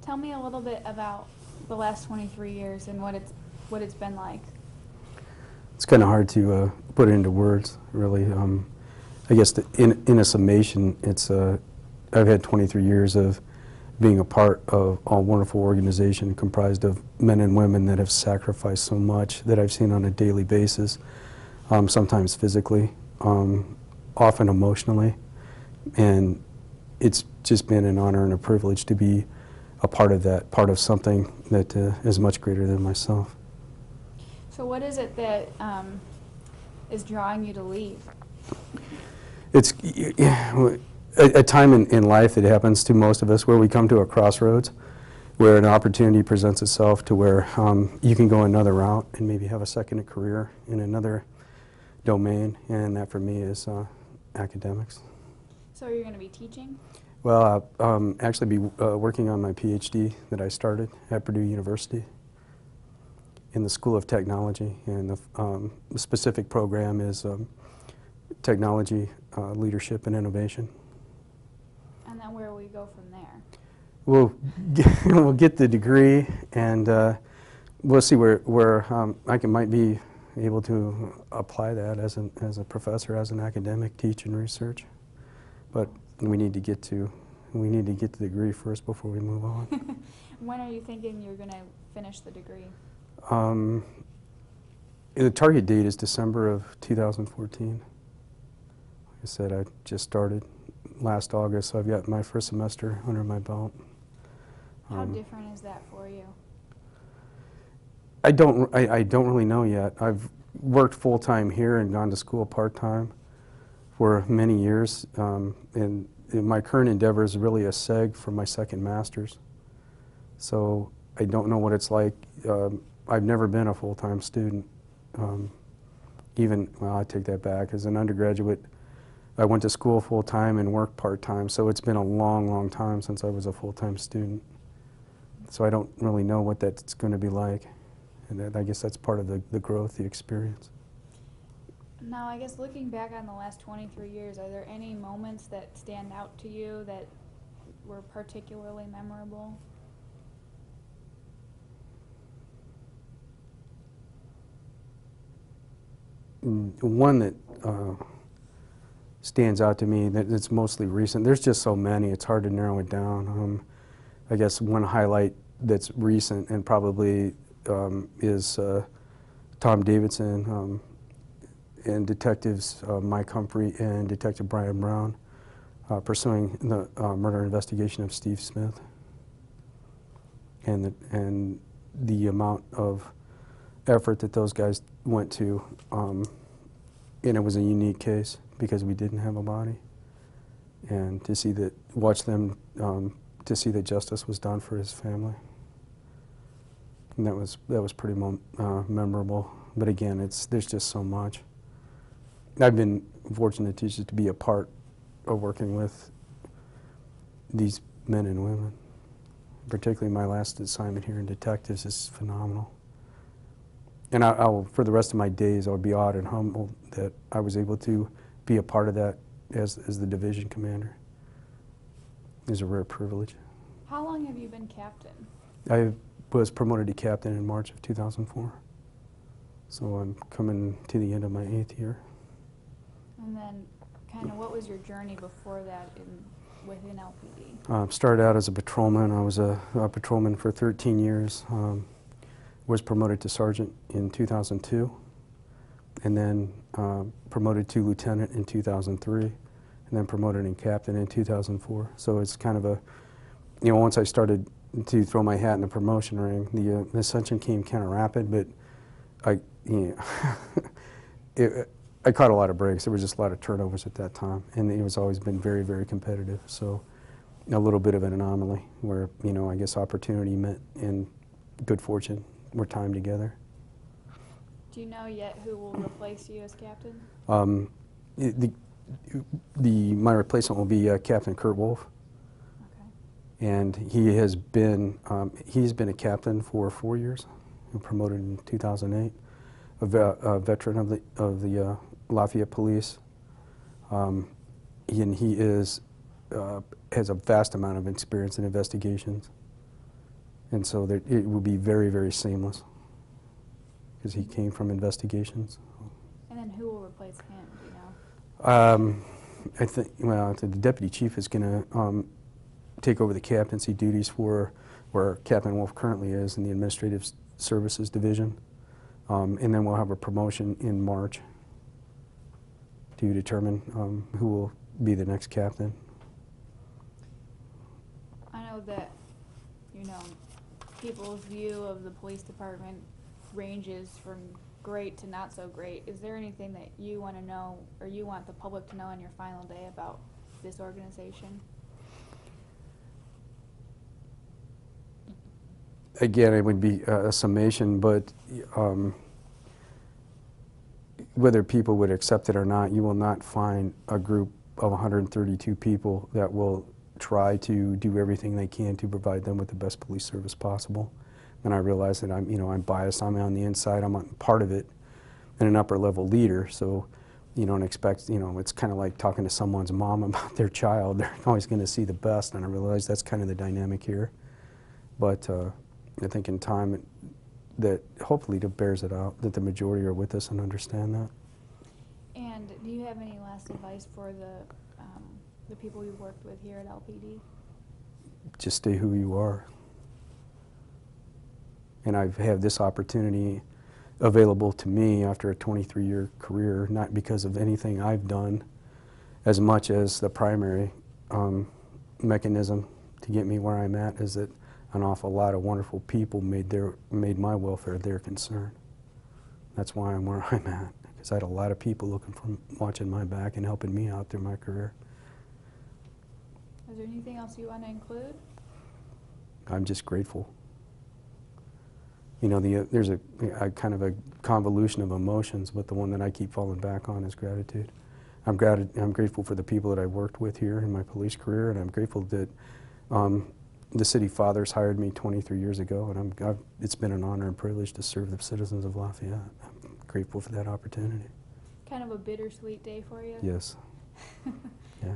Tell me a little bit about the last 23 years and what it's been like. It's kind of hard to put it into words, really. I guess in a summation, I've had 23 years of being a part of a wonderful organization comprised of men and women that have sacrificed so much that I've seen on a daily basis, sometimes physically, often emotionally, and it's just been an honor and a privilege to be a part of that, part of something that is much greater than myself. So what is it that is drawing you to leave? It's a time in life that happens to most of us where we come to a crossroads, where an opportunity presents itself to where you can go another route and maybe have a second career in another domain, and that for me is academics. So you're going to be teaching? Well, I'll actually be working on my PhD that I started at Purdue University in the School of Technology, and the specific program is Technology, Leadership, and Innovation. And then where will you go from there? We'll get the degree, and we'll see where might be able to apply that as a professor, as an academic, teach and research. But we need to get the degree first before we move on. When are you thinking you're going to finish the degree? The target date is December of 2014. Like I said, I just started last August, so I've got my first semester under my belt. How different is that for you? I don't really know yet. I've worked full-time here and gone to school part-time for many years, and my current endeavor is really a seg for my second master's. So I don't know what it's like. I've never been a full-time student. Well, I take that back. As an undergraduate, I went to school full-time and worked part-time, so it's been a long, long time since I was a full-time student. So I don't really know what that's going to be like, and I guess that's part of the growth, the experience. Now, I guess looking back on the last 23 years, are there any moments that stand out to you that were particularly memorable? One that stands out to me that's mostly recent. There's just so many, it's hard to narrow it down. I guess one highlight that's recent and probably is Tom Davidson and detectives Mike Humphrey and Detective Brian Brown pursuing the murder investigation of Steve Smith, and the amount of effort that those guys went to, and it was a unique case because we didn't have a body, and to see that, to see that justice was done for his family, and that was pretty memorable. But again, there's just so much. I've been fortunate to be a part of working with these men and women. Particularly my last assignment here in Detectives is phenomenal. And I'll, for the rest of my days, I'll be awed and humbled that I was able to be a part of that as the division commander. It's a rare privilege. How long have you been captain? I was promoted to captain in March of 2004. So I'm coming to the end of my 8th year. And then, kind of, what was your journey before that within LPD? Started out as a patrolman. I was a patrolman for 13 years. Was promoted to sergeant in 2002, and then promoted to lieutenant in 2003, and then promoted in captain in 2004. So it's kind of once I started to throw my hat in the promotion ring, the ascension came kind of rapid, but I caught a lot of breaks. There was just a lot of turnovers at that time, and it was always been very, very competitive. So a little bit of an anomaly where, I guess opportunity met and good fortune were timed together. Do you know yet who will replace you as captain? My replacement will be Captain Kurt Wolf. Okay. And he's been a captain for 4 years, promoted in 2008, a veteran of the Lafayette Police. And he has a vast amount of experience in investigations. And so that it would be very, very seamless because he came from investigations. And then who will replace him, do you know? I think, well, the deputy chief is going to take over the captaincy duties for where Captain Wolf currently is in the Administrative Services Division. And then we'll have a promotion in March to determine who will be the next captain. I know that, you know, people's view of the police department ranges from great to not so great. Is there anything that you want to know, or you want the public to know on your final day about this organization? Again, it would be a summation, but whether people would accept it or not, you will not find a group of 132 people that will try to do everything they can to provide them with the best police service possible. And I realize that I'm biased. I'm on the inside. I'm part of it, and an upper level leader. So, and expect, it's kind of like talking to someone's mom about their child. They're always going to see the best, and I realize that's kind of the dynamic here. But I think in time that hopefully it bears it out, that the majority are with us and understand that. And do you have any last advice for the people you've worked with here at LPD? Just stay who you are. And I've had this opportunity available to me after a 23-year career, not because of anything I've done, as much as the primary mechanism to get me where I'm at is that an awful lot of wonderful people made my welfare their concern. That's why I'm where I'm at, because I had a lot of people watching my back and helping me out through my career. Is there anything else you want to include? I'm just grateful. There's a kind of a convolution of emotions, but the one that I keep falling back on is gratitude. I'm grateful for the people that I've worked with here in my police career, and I'm grateful that the city fathers hired me 23 years ago, and it's been an honor and privilege to serve the citizens of Lafayette. I'm grateful for that opportunity. Kind of a bittersweet day for you? Yes. Yeah.